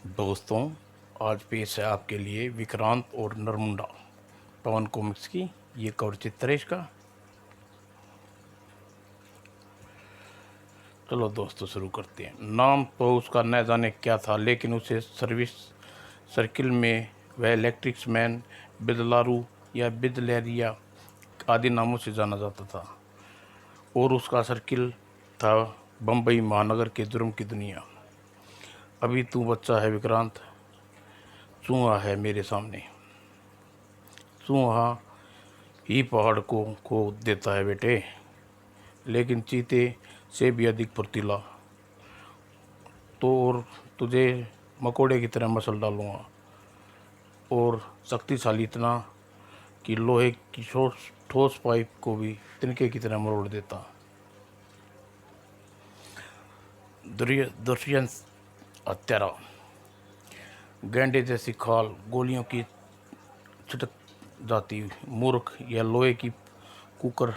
दोस्तों, आज पेश है आपके लिए विक्रांत और नरमुंडा पवन कॉमिक्स की ये कवर चित्र है इसका। चलो दोस्तों शुरू करते हैं। नाम तो उसका न जाने क्या था, लेकिन उसे सर्विस सर्किल में वह इलेक्ट्रिक्स मैन, बिदलारू या बिदलेरिया आदि नामों से जाना जाता था। और उसका सर्किल था बम्बई महानगर के जुर्म की दुनिया। अभी तू बच्चा है विक्रांत, चूहा है मेरे सामने। चूहा ही पहाड़ को खो देता है बेटे, लेकिन चीते से भी अधिक फुर्तीला। तो और तुझे मकोड़े की तरह मसल डालूंगा, और शक्तिशाली इतना कि लोहे की ठोस पाइप को भी तिनके की तरह मरोड़ देता। दुष्यंत हत्यारा, गैंडे जैसी खाल गोलियों की छिटक जाती मूर्ख, या लोहे की कुकर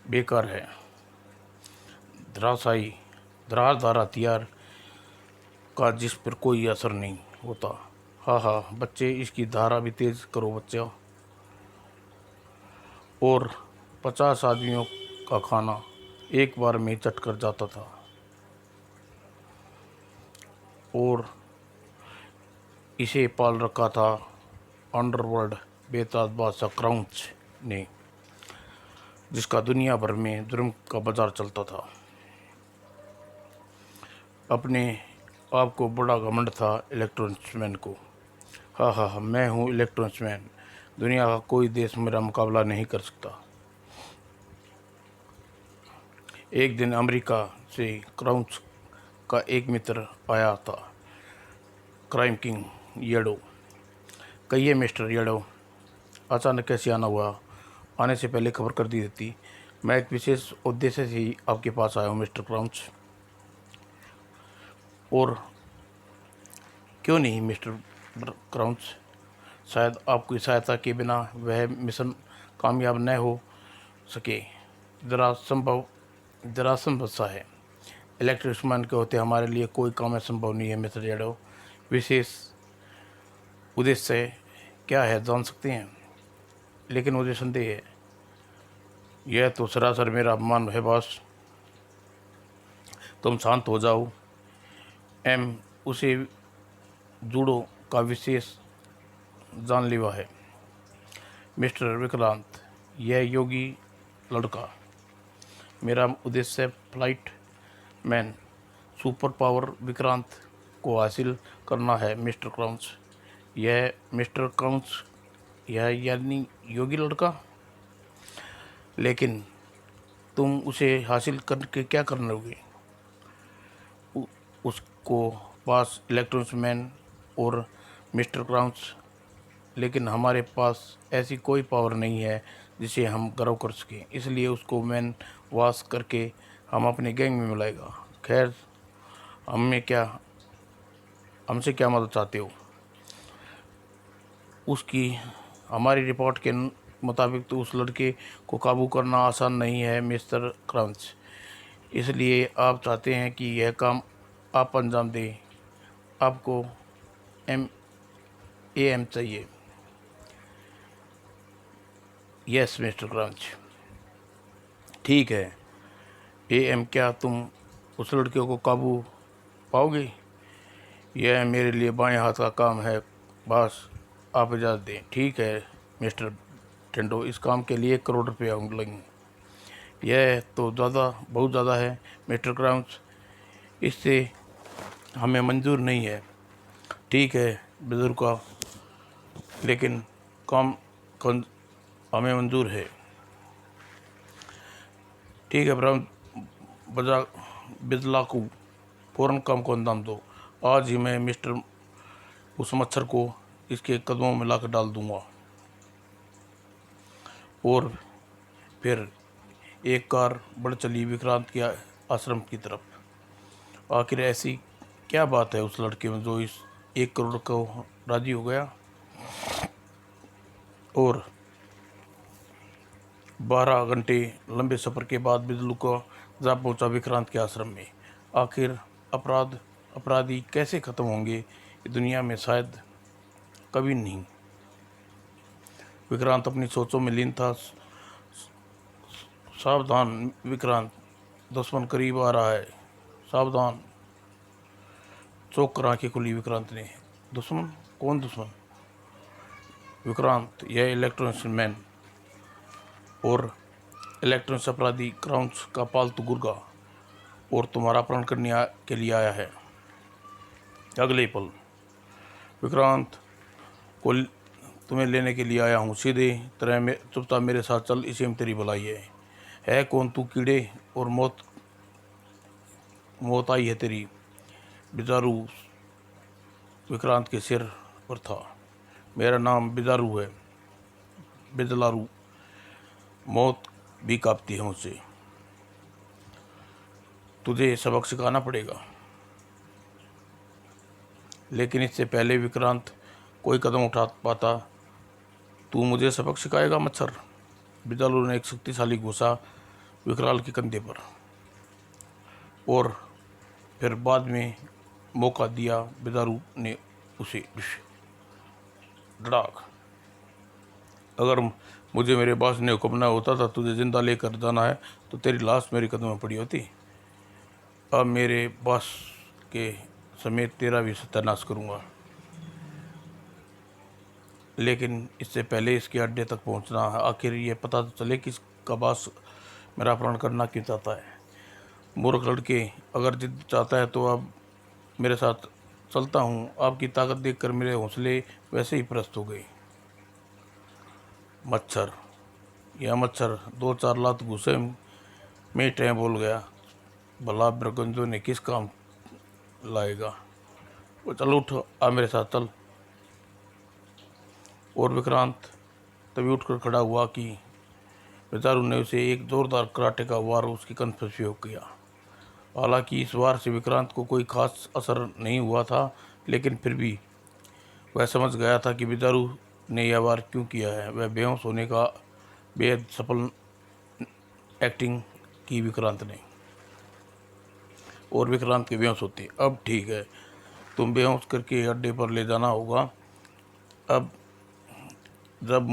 बेकार है। धराशायी धारदार हथियार का जिस पर कोई असर नहीं होता। हाँ हाँ बच्चे, इसकी धारा भी तेज करो बच्चा। और 50 आदमियों का खाना एक बार में चट कर जाता था। और इसे पाल रखा था अंडरवर्ल्ड बेताज बादशाह क्राउच ने, जिसका दुनिया भर में जुर्म का बाजार चलता था। अपने आप को बड़ा घमंड था इलेक्ट्रॉनिक्स मैन को। हाँ हाँ हाँ, मैं हूँ इलेक्ट्रॉनिक्स मैन, दुनिया का कोई देश मेरा मुकाबला नहीं कर सकता। एक दिन अमेरिका से क्राउच का एक मित्र आया था, क्राइम किंग येडो। कहिए मिस्टर येडो, अचानक कैसे आना हुआ? आने से पहले खबर कर दी देती। मैं एक विशेष उद्देश्य से ही आपके पास आया हूँ मिस्टर क्राउच। और क्यों नहीं मिस्टर क्राउच, शायद आपकी सहायता के बिना वह मिशन कामयाब न हो सके। जरा संभव सा है। इलेक्ट्रिशियन के होते हमारे लिए कोई काम असंभव नहीं है मिस्टर यादव। विशेष उद्देश्य क्या है जान सकते हैं? लेकिन मुझे संदेह है। यह तो सरासर मेरा अपमान है बॉस। तुम शांत हो जाओ। उसे जूडो का विशेष जानलेवा है मिस्टर विक्रांत, यह योगी लड़का। मेरा उद्देश्य flight man super power Vikrant को हासिल करना है मिस्टर क्राउच। यह मिस्टर क्राउच, यह यानी योगी लड़का। लेकिन तुम उसे हासिल करके क्या करोगे? उसको पास इलेक्ट्रॉनिक्स मैन और मिस्टर क्राउच, लेकिन हमारे पास ऐसी कोई पावर नहीं है जिसे हम गर्व कर सकें। इसलिए उसको मैन वाश करके हम अपने गैंग में मिलाएगा। खैर, हमसे क्या मदद चाहते हो? उसकी हमारी रिपोर्ट के मुताबिक तो उस लड़के को काबू करना आसान नहीं है मिस्टर क्रंच। इसलिए आप चाहते हैं कि यह काम आप अंजाम दें। आपको एम चाहिए। यस मिस्टर क्रंच, ठीक है। क्या तुम उस लड़के को काबू पाओगे? यह मेरे लिए बाएं हाथ का काम है बस, आप इजाज़त दें। ठीक है मिस्टर टेंडो, इस काम के लिए 1 करोड़ रुपये लगेंगे। यह तो बहुत ज़्यादा है मिस्टर क्राउच, इससे हमें मंजूर नहीं है। ठीक है बुजुर्ग का, लेकिन काम हमें मंजूर है। ठीक है ब्राउन, बजा बिजला को फ़ौरन काम को अंजाम दो। आज ही मैं मिस्टर उस मच्छर को इसके कदमों में लाकर डाल दूंगा। और फिर एक कार बढ़ चली विक्रांत के आश्रम की तरफ। आखिर ऐसी क्या बात है उस लड़के में जो इस 1 करोड़ को राजी हो गया? और 12 घंटे लंबे सफ़र के बाद बिजलू का जा पहुंचा विक्रांत के आश्रम में। आखिर अपराध अपराधी कैसे ख़त्म होंगे ये दुनिया में शायद कभी नहीं। विक्रांत अपनी सोचों में लीन था। सावधान विक्रांत, दुश्मन करीब आ रहा है, सावधान। चौंक कर आंखें खुली विक्रांत ने। दुश्मन? कौन दुश्मन? विक्रांत, यह इलेक्ट्रॉनिक्स मैन और इलेक्ट्रॉनिक्स अपराधी क्राउंस का पालतू गुर्गा, और तुम्हारा अपहरण करने के लिए आया है। अगले ही पल विक्रांत को तुम्हें लेने के लिए आया हूँ, सीधे तरह में चुपचाप मेरे साथ चल, इसी में तेरी भलाई है कौन तू कीड़े? और मौत आई है तेरी। बिजारू विक्रांत के सिर पर था। मेरा नाम बिजारू है, बिजलारू। मौत भी कांपती है मुझसे। तुझे सबक सिखाना पड़ेगा। लेकिन इससे पहले विक्रांत कोई कदम उठा पाता, तू मुझे सबक सिखाएगा मच्छर? बिजारू ने एक शक्तिशाली घूसा विकराल के कंधे पर, और फिर बाद में मौका दिया बिजारू ने उसे धड़ाक। अगर मुझे मेरे बॉस ने हुक्म ना होता था तुझे जिंदा लेकर जाना है तो तेरी लाश मेरे कदम में पड़ी होती। अब मेरे बॉस के समेत तेरा भी सत्यानाश करूंगा। लेकिन इससे पहले इसके अड्डे तक पहुंचना है। आखिर ये पता तो चले कि इसका बॉस मेरा अपहरण करना क्यों चाहता है। मूर्ख लड़के, अगर जिद चाहता है तो अब मेरे साथ चलता हूँ। आपकी ताकत देखकर मेरे हौसले वैसे ही प्रस्त हो गए। मच्छर, यह मच्छर 2-4 लात घुसे में टैं बोल गया, भला ब्रगंजों ने किस काम लाएगा। वो चल उठ, आ मेरे साथ चल। और विक्रांत तभी उठकर खड़ा हुआ कि बेचारू ने उसे एक जोरदार कराटे का वार उसकी कंठ पर प्रयोग किया। हालांकि इस वार से विक्रांत को कोई खास असर नहीं हुआ था, लेकिन फिर भी वह समझ गया था कि बेचारू ने यह वार क्यों किया है। वह बेहोश होने का बेहद सफल एक्टिंग की विक्रांत ने, और विक्रांत के बेहोश होते। अब ठीक है, तुम बेहोश करके अड्डे पर ले जाना होगा। अब जब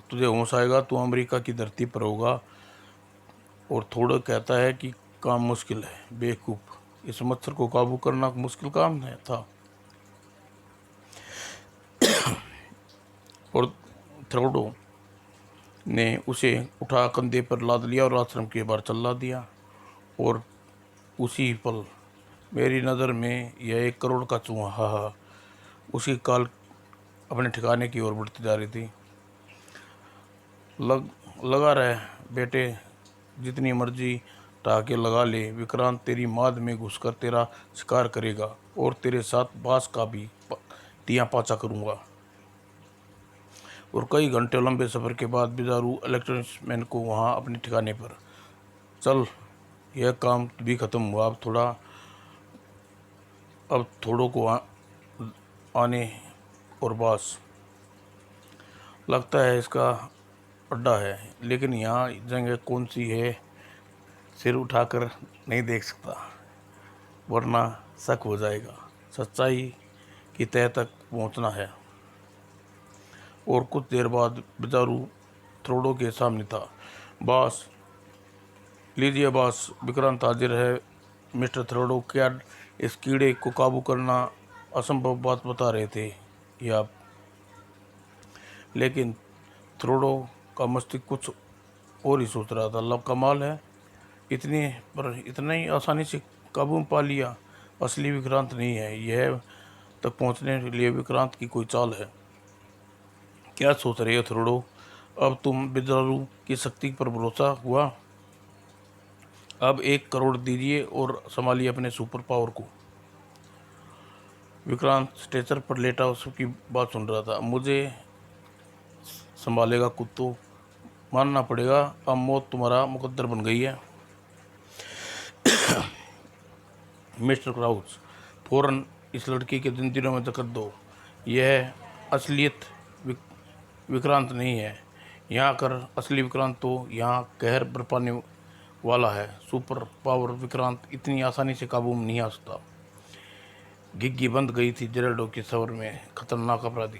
तुझे होश आएगा तो अमेरिका की धरती पर होगा। और थोड़ा कहता है कि काम मुश्किल है। बेवकूफ़, इस मच्छर को काबू करना मुश्किल काम है था। और थ्रोडो ने उसे उठा कंधे पर लाद लिया और आश्रम के बाहर चला दिया। और उसी पल मेरी नज़र में यह 1 करोड़ का चूहा उसकी काल अपने ठिकाने की ओर बढ़ती जा रही थी। लगा रहे बेटे, जितनी मर्जी टाके लगा ले, विक्रांत तेरी माद में घुसकर तेरा शिकार करेगा और तेरे साथ बांस का भी तिया पाचा करूंगा। और कई घंटे लंबे सफ़र के बाद बिजारू इलेक्ट्रॉनिक्स मैन को वहाँ अपने ठिकाने पर। चल, यह काम भी ख़त्म हुआ। अब थोड़ों को आने और बस लगता है इसका अड्डा है, लेकिन यहाँ जगह कौन सी है सिर उठाकर नहीं देख सकता, वरना शक हो जाएगा। सच्चाई की तह तक पहुँचना है। और कुछ देर बाद बेचारू थ्रोडो के सामने था। बॉस, लीजिए बॉस, विक्रांत हाजिर है। मिस्टर थ्रोडो, क्या इस कीड़े को काबू करना असंभव बात बता रहे थे ये आप? लेकिन थ्रोडो का मस्तिष्क कुछ और ही सोच रहा था। लब कमाल है, इतना ही आसानी से काबू में पा लिया। असली विक्रांत नहीं है यह, तक पहुंचने के लिए विक्रांत की कोई चाल है। क्या सोच रहे हो थ्रोडो? अब तुम बिजलारू की शक्ति पर भरोसा हुआ। अब 1 करोड़ दीजिए और संभालिए अपने सुपर पावर को। विक्रांत स्ट्रेचर पर लेटा उसकी बात सुन रहा था। मुझे संभालेगा कुत्तों, मानना पड़ेगा, अब मौत तुम्हारा मुकद्दर बन गई है। मिस्टर क्राउच, फौरन इस लड़की के जंजीरों में जकड़ दो। यह असलियत विक्रांत नहीं है। यहाँ कर असली विक्रांत तो यहाँ कहर बरपाने वाला है। सुपर पावर विक्रांत इतनी आसानी से काबू में नहीं आ सकता। घिग्गी बंद गई थी जेराल्डो के सवर में। खतरनाक अपराधी,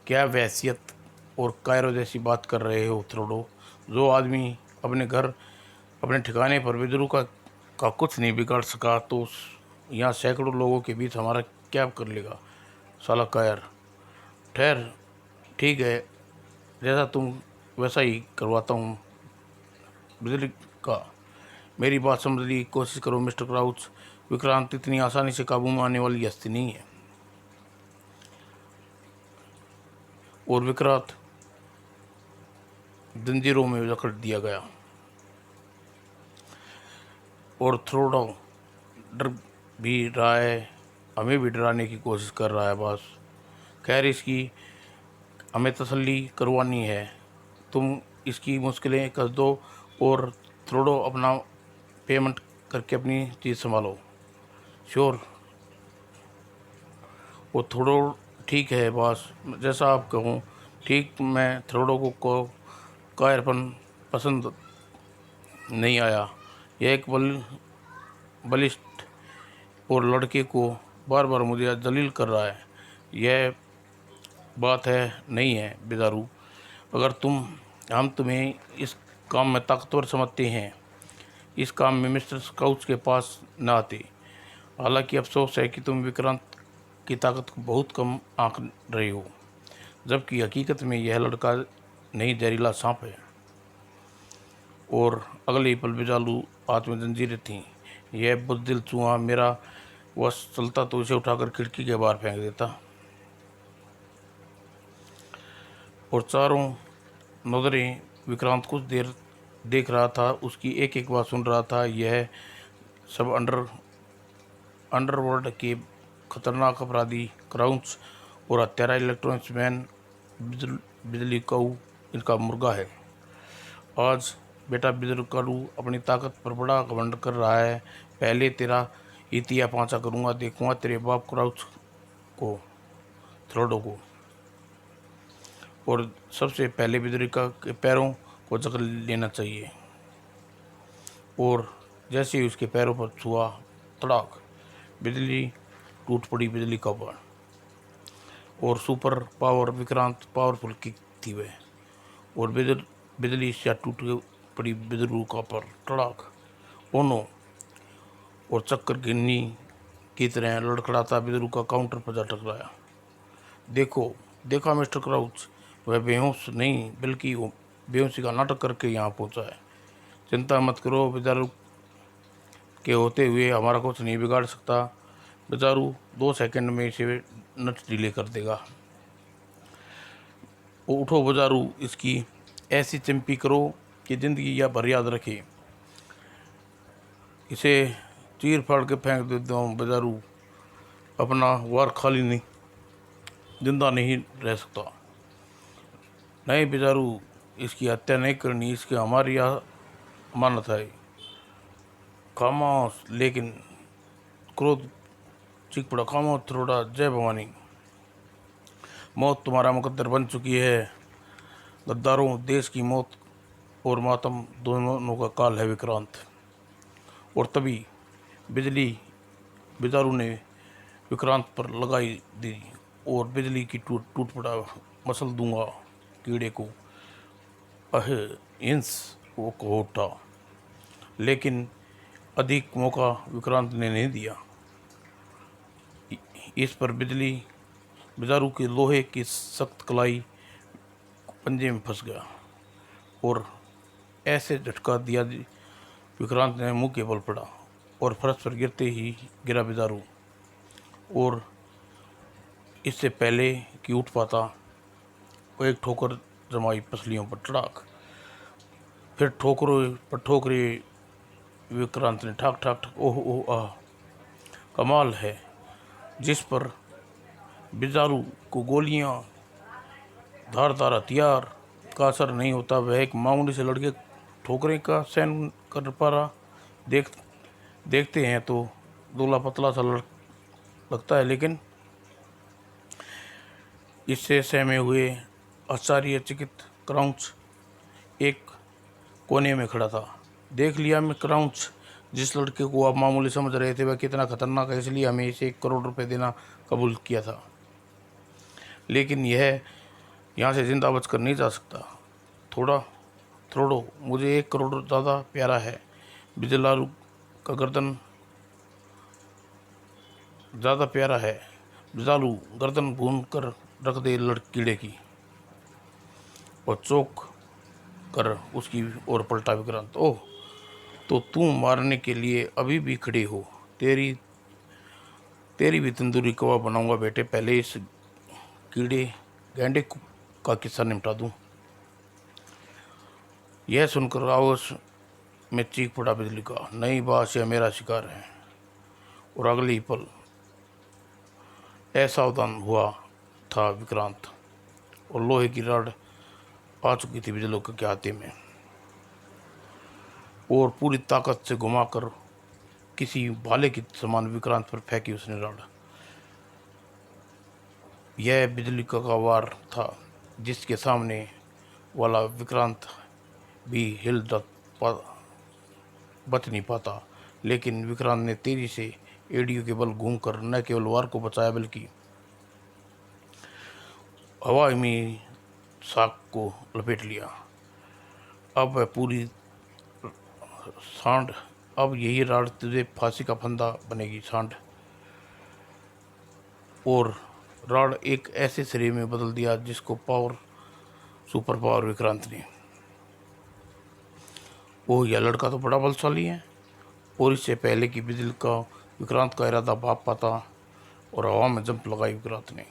क्या वहशियत और कायरो जैसी बात कर रहे हो थ्रोडो। जो आदमी अपने घर अपने ठिकाने पर विद्रोह का कुछ नहीं बिगाड़ सका तो यहाँ सैकड़ों लोगों के बीच हमारा क्या कर लेगा। साला कायर। ठहर, ठीक है, जैसा तुम वैसा ही करवाता हूँ बिजली का। मेरी बात समझने की कोशिश करो मिस्टर क्राउच। विक्रांत इतनी आसानी से काबू में आने वाली हस्ती नहीं है। और विक्रांत जंजीरों में जकड़ दिया गया और थ्रोडो डर भी रहा है, हमें भी डराने की कोशिश कर रहा है बस। खैर, इसकी हमें तसल्ली करवानी है। तुम इसकी मुश्किलें कस दो और थ्रोडो अपना पेमेंट करके अपनी चीज़ संभालो। श्योर। वो थ्रोडो, ठीक है बॉस, जैसा आप कहूँ। ठीक, मैं थ्रोडो को कायरपन पसंद नहीं आया। यह एक बलिष्ठ और लड़के को बार बार मुझे जलील कर रहा है। यह बात है नहीं है बेदारू। अगर हम तुम्हें इस काम में ताकतवर समझते हैं, इस काम में मिस्टर स्काउच के पास न आते। हालांकि अफसोस है कि तुम विक्रांत की ताकत को बहुत कम आंक रहे हो, जबकि हकीकत में यह लड़का नहीं जहरीला सांप है। और अगले ही पल बिजालू हाथ में जंजीरें थीं। यह बुज़दिल चूहा मेरा वश चलता तो इसे उठाकर खिड़की के बाहर फेंक देता। और चारों नजरें विक्रांत कुछ देर देख रहा था, उसकी एक एक बात सुन रहा था। यह सब अंडरवर्ल्ड के खतरनाक अपराधी क्राउच और हत्यारा इलेक्ट्रॉनिक्स मैन बिजली कऊ इनका मुर्गा है। आज बेटा बिजली अपनी ताकत पर बड़ा घमंड कर रहा है। पहले तेरा इतिया पांचा करूंगा, देखूंगा तेरे बाप क्राउच को, थ्रोडो को। और सबसे पहले बिजली के पैरों को जकड़ लेना चाहिए। और जैसे ही उसके पैरों पर छुआ, तड़ाक, बिजली टूट पड़ी बिजली का बाण। और super power Vikrant powerful kick थी वह। और बिजली से टूट पड़ी बिजरू का पर, तड़ाक, ओनो। और चक्कर गिन्नी की तरह लड़खड़ाता बिजरू का काउंटर पर जा टकराया। देखा मिस्टर क्राउच, वह बेहोश नहीं बल्कि वो बेहोशी का नाटक करके यहाँ पहुँचा है। चिंता मत करो, बेचारू के होते हुए हमारा कुछ नहीं बिगाड़ सकता। बेचारू 2 सेकंड में इसे नट डिले कर देगा। उठो बेचारू, इसकी ऐसी चिंपी करो कि ज़िंदगी या भर याद रखे। इसे चीर फाड़ के फेंक देता हूँ बेचारू, अपना वार खाली नहीं, जिंदा नहीं रह सकता। नहीं बेचारू, इसकी हत्या नहीं करनी, इसकी हमारी अमानत है। खामोश, लेकिन क्रोध चीख पड़ा, खामोश थ्रोडा, जय भवानी। मौत तुम्हारा मुकद्दर बन चुकी है। गद्दारों, देश की मौत और मातम दोनों का काल है विक्रांत। और तभी बिजारू ने विक्रांत पर लगाई दी और बिजली की टूट पड़ा, मसल दूंगा कीड़े को। हिंस वो को उठा, लेकिन अधिक मौका विक्रांत ने नहीं दिया। इस पर बिजारू के लोहे की सख्त कलाई पंजे में फंस गया और ऐसे झटका दिया विक्रांत ने मुंह के बल पड़ा और फर्श पर गिरते ही गिरा बिजारू। और इससे पहले कि उठ पाता, वो एक ठोकर जमाई पसलियों पर, टड़ाक। फिर ठोकरे विक्रांत ने ठाक ठाक ठाक, ओह ओह आह। कमाल है, जिस पर बिजारू को गोलियां, धारदार हथियार का असर नहीं होता, वह एक मामूली से लड़के ठोकरे का सहन कर पा रहा। देखते हैं तो दूल्हा पतला सा लगता है, लेकिन इससे सहमे हुए आश्चर्यचकित क्राउच एक कोने में खड़ा था। देख लिया मैं क्राउच, जिस लड़के को आप मामूली समझ रहे थे वह कितना खतरनाक है, इसलिए हमें इसे 1 करोड़ रुपए देना कबूल किया था। लेकिन यह यहाँ से जिंदा बचकर नहीं जा सकता। थोड़ा थ्रोडो, मुझे 1 करोड़ ज़्यादा प्यारा है। बिजलारू का गर्दन ज़्यादा प्यारा है। बिजालू गर्दन भून कर रख दे कीड़े की, और चौंक कर उसकी ओर पलटा विक्रांत। ओह, तो तू मारने के लिए अभी भी खड़ी हो? तेरी तेरी भी तंदूरी कबाब बनाऊंगा बेटे, पहले इस कीड़े गैंडे का किस्सा निपटा दूं। यह सुनकर आवाज में चीख पड़ा बिजली का, नहीं बास, यह मेरा शिकार है। और अगले ही पल असावधान हुआ था विक्रांत, और लोहे की रॉड आ चुकी थी बिजली के हाथे में, और पूरी ताकत से घुमाकर किसी भाले की समान विक्रांत पर फेंकी उसने रॉड। यह बिजली का वार था, जिसके सामने वाला विक्रांत भी बच नहीं पाता। लेकिन विक्रांत ने तेजी से एड़ियों के बल घूमकर न केवल वार को बचाया, बल्कि हवा में शाख को लपेट लिया। अब वह पूरी सांड, अब यही राड तुझे फांसी का फंदा बनेगी सांड। और रॉड एक ऐसे शरीर में बदल दिया जिसको सुपर पावर विक्रांत ने। ओह, यह लड़का तो बड़ा बलशाली है। और इससे पहले कि बिजली का विक्रांत का इरादा भाप पाता, और हवा में जंप लगाई विक्रांत ने,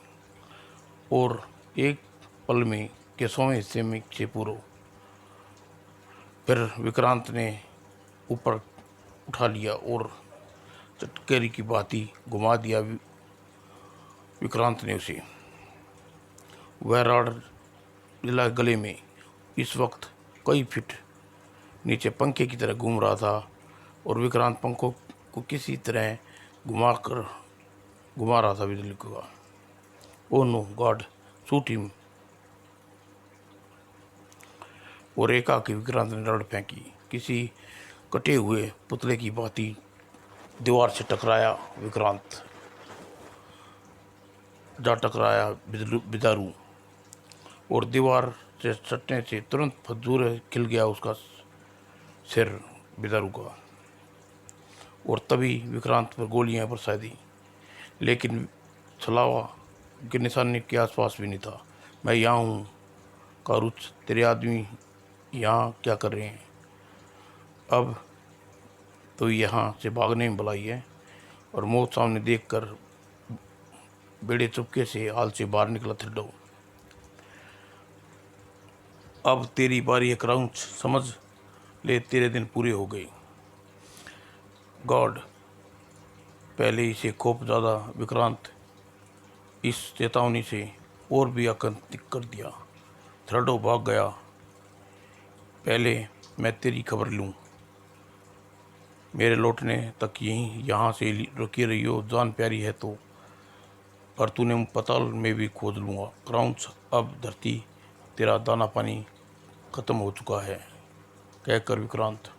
और एक पल में के 100वें हिस्से में से पूरो। फिर विक्रांत ने ऊपर उठा लिया और चटकेरी की भांति घुमा दिया विक्रांत ने उसे। वह रॉड जिला गले में इस वक्त कई फीट नीचे पंखे की तरह घूम रहा था, और विक्रांत पंखों को किसी तरह घुमा रहा था बिजली का। Oh no God, shoot him. और एकाएक विक्रांत ने रॉड फेंकी, किसी कटे हुए पुतले की भांति दीवार से टकराया विक्रांत, जा टकराया बिदारू, और दीवार से सटने से तुरंत फजूर खिल गया उसका सिर बिदारू का। और तभी विक्रांत पर गोलियां बरसा दी, लेकिन छलावा के निशाने के आसपास भी नहीं था। मैं यहाँ हूँ कारुच, तेरे आदमी यहाँ क्या कर रहे हैं? अब तो यहाँ से भागने में भलाई है। और मौत सामने देखकर बेड़े चुपके से हाल से बाहर निकला थ्रेडो। अब तेरी बारी है क्राउच, समझ ले तेरे दिन पूरे हो गए। गॉड, पहले ही से खौफ ज़्यादा विक्रांत इस चेतावनी से और भी आतंकित कर दिया। थ्रेडो भाग गया, पहले मैं तेरी खबर लूँ। मेरे लौटने तक यहाँ से रुकी रही हो, जान प्यारी है तो, पर तूने पताल में भी खोज लूँगा। क्राउच, अब धरती तेरा दाना पानी खत्म हो चुका है, कहकर विक्रांत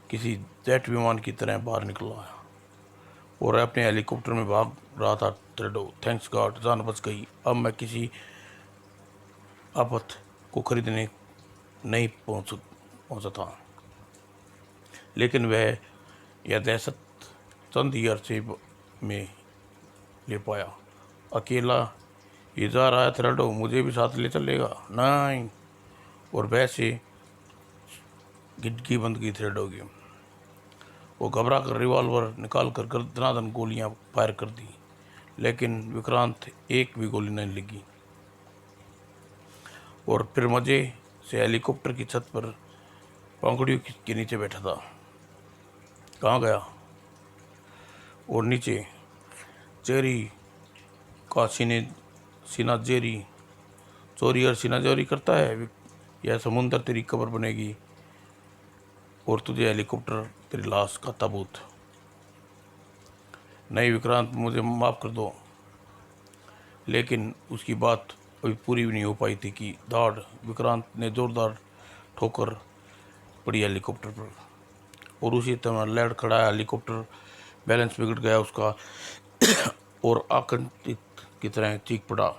किसी जेट विमान की तरह बाहर निकला और अपने हेलीकॉप्टर में भाग रहा था। थ्रेडो, थैंक्स गॉड, जान बच गई। अब मैं किसी आफत को खरीदने नहीं पहुंचा था, लेकिन वह यह दहशत चंद ही अरसे में ले पाया। अकेला ही जा रहा है थ्रेडो, मुझे भी साथ ले चलेगा? नहीं। और वैसे गिटकी बंद की थ्रेडो की। वो घबरा कर रिवॉल्वर निकाल कर दनादन गोलियां फायर कर दी, लेकिन विक्रांत एक भी गोली नहीं लगी। और फिर मजे से हेलीकॉप्टर की छत पर पंखुड़ियों के नीचे बैठा था। कहाँ गया? और नीचे चेरी का सीना जेरी चोरी और सीना चोरी करता है। यह समुंदर तेरी कब्र बनेगी, और तुझे हेलीकॉप्टर तेरी लाश का ताबूत। नहीं विक्रांत, मुझे माफ़ कर दो। लेकिन उसकी बात अभी पूरी भी नहीं हो पाई थी कि दाड़ विक्रांत ने जोरदार ठोकर पड़ी हेलीकॉप्टर पर, और उसी तरह लैंड खड़ा है हेलीकॉप्टर, बैलेंस बिगड़ गया उसका और आकंठित की तरह चीख पड़ा।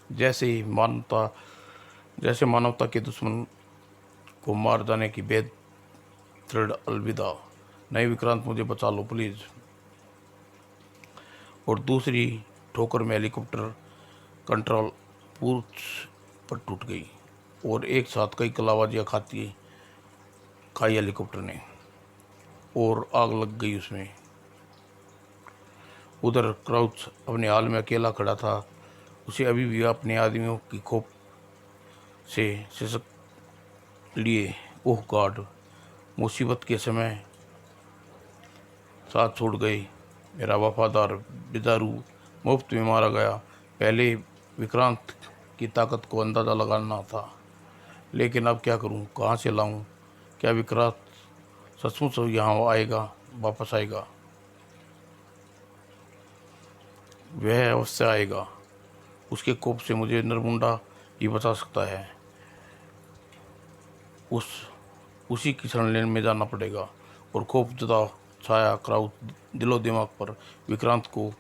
जैसे मानवता के दुश्मन को मार जाने की बेद दृढ़ अलविदा। नहीं विक्रांत, मुझे बचा लो प्लीज। और दूसरी ठोकर में हेलीकॉप्टर कंट्रोल पूछ पर टूट गई और एक साथ कई कलाबाजियाँ खाई हेलीकॉप्टर ने और आग लग गई उसमें। उधर क्राउच अपने हाल में अकेला खड़ा था। उसे अभी भी अपने आदमियों की खोप से सिसक लिए। ओह गॉड, मुसीबत के समय साथ छोड़ गए। मेरा वफादार बिदारू मुफ्त में मारा गया। पहले विक्रांत की ताकत को अंदाज़ा लगाना था, लेकिन अब क्या करूं, कहां से लाऊं? क्या विक्रांत सचमुच यहाँ वापस आएगा? वह अवश्य आएगा। उसके कोप से मुझे नरमुंडा ही बचा सकता है। उसी की शरण लेन में जाना पड़ेगा। और खौफ ज़्यादा छाया क्राउच दिलो दिमाग पर। विक्रांत को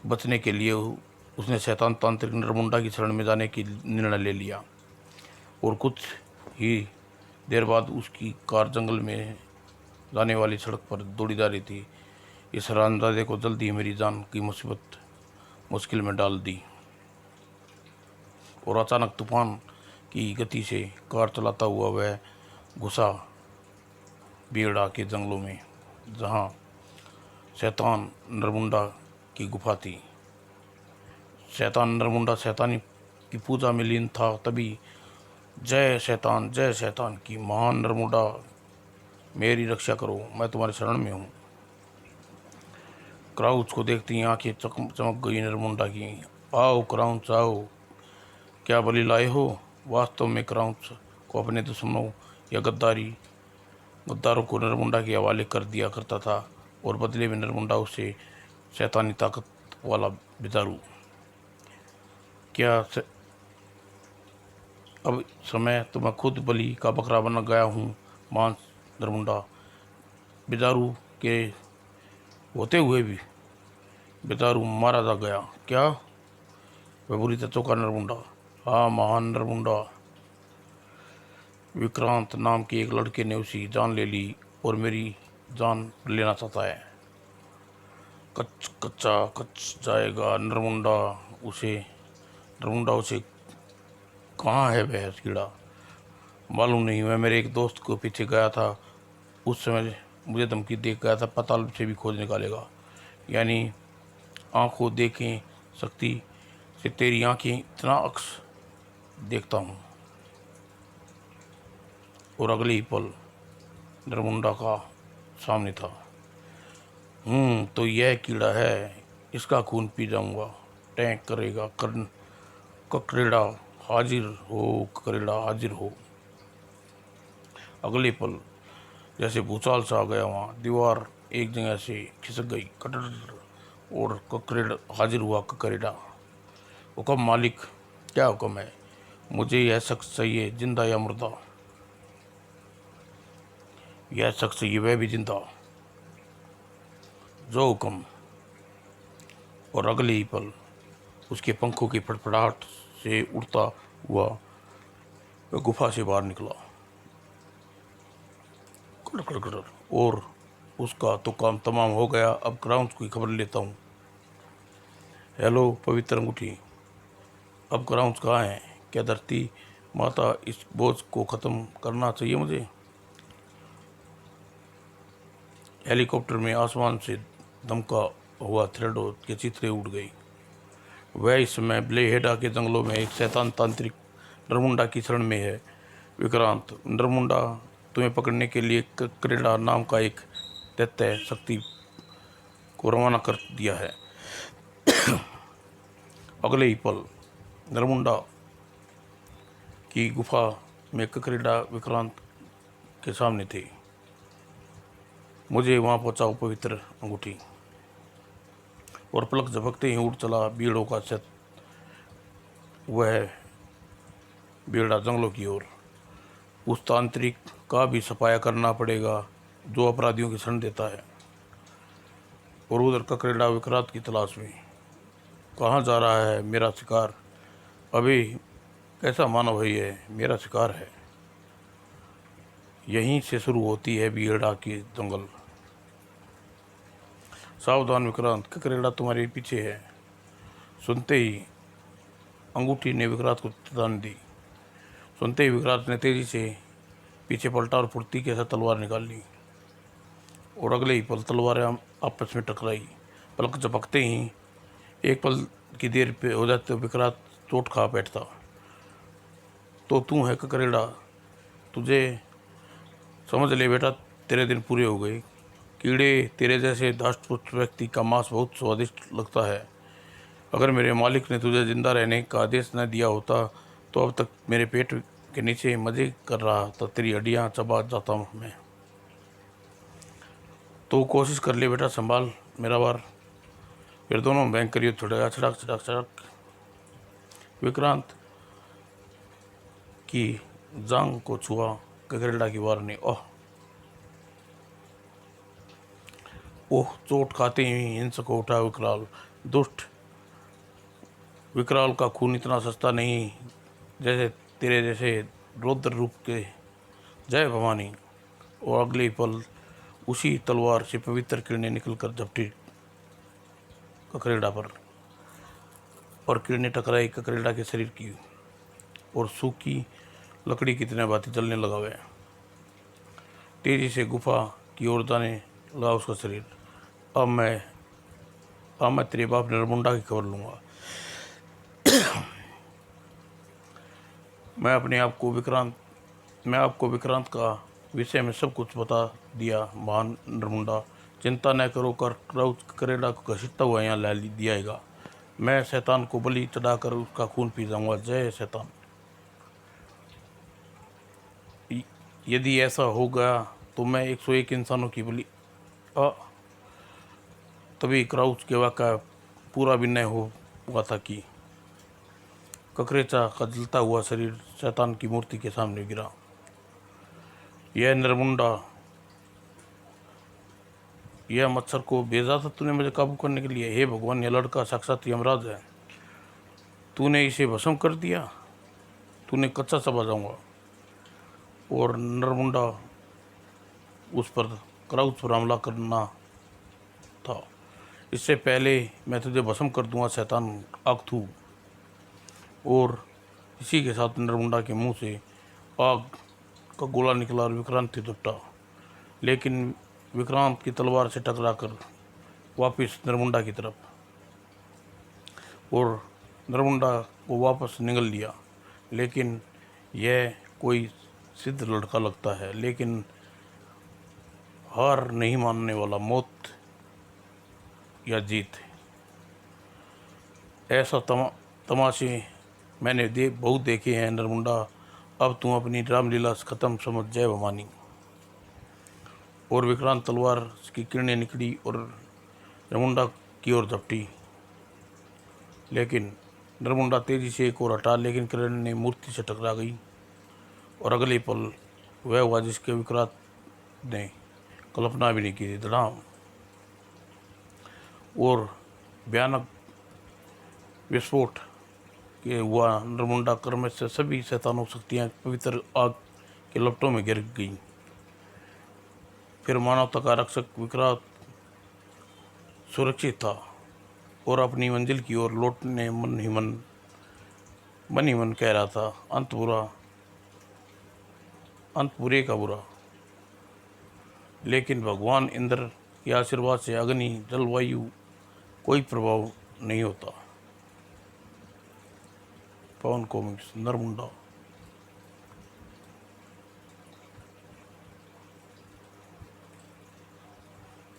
बचने के लिए उसने शैतान तांत्रिक नरमुंडा की शरण में जाने की निर्णय ले लिया। और कुछ ही देर बाद उसकी कार जंगल में जाने वाली सड़क पर दौड़ी जा रही थी। इस हरामजादे को जल्दी ही मेरी जान की मुश्किल में डाल दी। और अचानक तूफान की गति से कार चलाता हुआ वह घुसा बीड़ा के जंगलों में, जहाँ शैतान नरमुंडा की गुफा थी। शैतान नरमुंडा शैतानी की पूजा में लीन था। तभी जय शैतान की महान नरमुंडा, मेरी रक्षा करो, मैं तुम्हारी शरण में हूँ। क्राउच को देखते ही आंखें चमक गई नरमुंडा की। आओ क्राउच आओ, क्या बलि लाए हो? वास्तव में क्राउच को अपने दुश्मनों या गद्दारों को नरमुंडा के हवाले कर दिया करता था और बदले में नरमुंडा उसे शैतानी ताकत वाला बिदारू। अब समय तो मैं खुद बलि का बकरा बन गया हूँ। मांस नरमुंडा बिदारू के होते हुए भी बिदारू मारा जा गया क्या? वह बुरी तत्वों का नरमुंडा। हाँ, महान नरमुंडा। विक्रांत नाम के एक लड़के ने उसकी जान ले ली और मेरी जान लेना चाहता है। कच जाएगा नरमुंडा उसे कहाँ है वह कीड़ा? मालूम नहीं। मैं मेरे एक दोस्त को पीछे गया था, उस समय मुझे धमकी दे गया था पाताल से भी खोज निकालेगा। यानी आंखों देखें शक्ति से तेरी आंखें इतना अक्स देखता हूँ। और अगले ही पल नरमुंडा का सामने था। तो यह कीड़ा है, इसका खून पी जाऊंगा। टैंक करेगा ककरेड़ा हाजिर हो। अगले पल जैसे भूचाल सा आ गया। वहाँ दीवार एक जगह से खिसक गई। कटर और ककरेड़ा हाजिर हुआ। ककरेड़ा, हुक्म मालिक। क्या हुक्म है? मुझे यह शख्स चाहिए, जिंदा या मुर्दा। यह शख्स चाहिए, वह भी जिंदा। जो हुक्म। और अगले ही पल उसके पंखों की फड़फड़ाहट से उड़ता हुआ वह गुफा से बाहर निकला। कड़ और उसका तो काम तमाम हो गया। अब क्राउच की खबर लेता हूँ। हेलो पवित्र अंगूठी, अब क्राउच कहाँ है? क्या धरती माता इस बोझ को ख़त्म करना चाहिए मुझे? हेलीकॉप्टर में आसमान से धमका हुआ थ्रेडो के चित्रे उड़ गई। वह इस समय ब्लेहेडा के जंगलों में एक शैतान तांत्रिक नरमुंडा की शरण में है। विक्रांत, नरमुंडा तुम्हें पकड़ने के लिए ककरेड़ा नाम का एक दैत्य शक्ति को रवाना कर दिया है। अगले ही पल नरमुंडा की गुफा में ककरेड़ा विक्रांत के सामने थे। मुझे वहाँ पहुँचाओ पवित्र अंगूठी। और पलक झपकते ही उड़ चला बीड़ों का छत। वह बीड़ा जंगलों की ओर। उस तांत्रिक का भी सफाया करना पड़ेगा जो अपराधियों की शरण देता है। और उधर ककरेला विक्रांत की तलाश में। कहाँ जा रहा है मेरा शिकार? अभी कैसा मानव है ये? मेरा शिकार है। यहीं से शुरू होती है बीहड़ा की दंगल। सावधान विक्रांत, ककरेला तुम्हारे पीछे है। सुनते ही अंगूठी ने विक्रांत को चेतावनी दी। सुनते ही विक्रांत ने तेजी से पीछे पलटा और फुर्ती के साथ तलवार निकाल ली। और अगले ही पल तलवारें आपस में टकराई। पलक झपकते ही एक पल की देर पे हो जाते विक्रांत चोट खा बैठता। तो तू है ककरेला, तुझे समझ ले बेटा, तेरे दिन पूरे हो गए। कीड़े तेरे जैसे दाष्टपुष्ट व्यक्ति का मांस बहुत स्वादिष्ट लगता है। अगर मेरे मालिक ने तुझे जिंदा रहने का आदेश न दिया होता तो अब तक मेरे पेट के नीचे मजे कर रहा था, तेरी हड्डियाँ चबा जाता मैं। तो कोशिश कर ले बेटा, संभाल मेरा बार। फिर दोनों भयंकर युद्ध छुड़ेगा। छड़क छड़क छड़क विक्रांत की जांग को छुआ ककरेला की वार ने। ओह ओह, चोट खाते ही हिंसक को उठा विकराल। दुष्ट विकराल का खून इतना सस्ता नहीं जैसे तेरे जैसे रौद्र रूप के। जय भवानी। और अगले ही पल उसी तलवार से पवित्र किरणें निकलकर झपटी ककरेला पर। और किरणें टकराई ककरेला के शरीर की और सूखी लकड़ी की तरह भांति जलने लगा। वह तेजी से गुफा की ओर जाने लगा उसका शरीर। अब मैं तेरे बाप नरमुंडा की खबर लूँगा। मैं आपको विक्रांत का विषय में सब कुछ बता दिया महान नरमुंडा। चिंता न करो, कर करेला को घसीटता हुआ यहाँ ला दियाएगा। मैं शैतान को बलि चढ़ाकर उसका खून पी जाऊंगा। जय शैतान। यदि ऐसा हो गया तो मैं 101 इंसानों की बलि। तभी क्राउच के वाक़ा पूरा विनय हुआ था कि ककरेचा का जलता हुआ शरीर शैतान की मूर्ति के सामने गिरा। यह नरमुंडा, यह मच्छर को भेजा था तूने मुझे काबू करने के लिए। हे भगवान, यह लड़का साक्षात यमराज है। तूने इसे भस्म कर दिया। तूने कच्चा चबा जाऊंगा। और नरमुंडा उस पर क्राउच पर हमला करना था। इससे पहले मैं तुझे भस्म कर दूंगा शैतान आग थू। और इसी के साथ नरमुंडा के मुंह से आग का गोला निकला और विक्रांत से दुपटा। लेकिन विक्रांत की तलवार से टकराकर वापस नरमुंडा की तरफ। और नरमुंडा को वापस निगल लिया। लेकिन यह कोई सिद्ध लड़का लगता है, लेकिन हार नहीं मानने वाला। मौत या जीत, ऐसा तमाशे मैंने बहुत देखे हैं नरमुंडा। अब तुम अपनी रामलीला ख़त्म समझ। जय भवानी। और विक्रांत तलवार की किरणें निकली और नरमुंडा की ओर झपटी। लेकिन नरमुंडा तेजी से एक और हटा, लेकिन किरण ने मूर्ति से टकरा गई। और अगले पल वह हुआ जिसके विक्रांत ने कल्पना भी नहीं की थी। धड़ाम। और भयानक विस्फोट के हुआ। नरमुंडा कर्म से सभी शैतानों शक्तियाँ पवित्र आग के लपटों में गिर गईं। फिर मानवता का रक्षक विक्रांत सुरक्षित था और अपनी मंजिल की ओर लौटने मन ही मन कह रहा था, अंत बुरे का बुरा। लेकिन भगवान इंद्र के आशीर्वाद से अग्नि जलवायु कोई प्रभाव नहीं होता। पवन कॉमिक्स, नरमुंडा।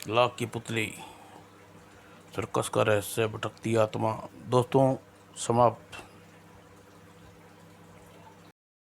लाख की पुतली, सर्कस का रहस्य, भटकती आत्मा। दोस्तों, समाप्त।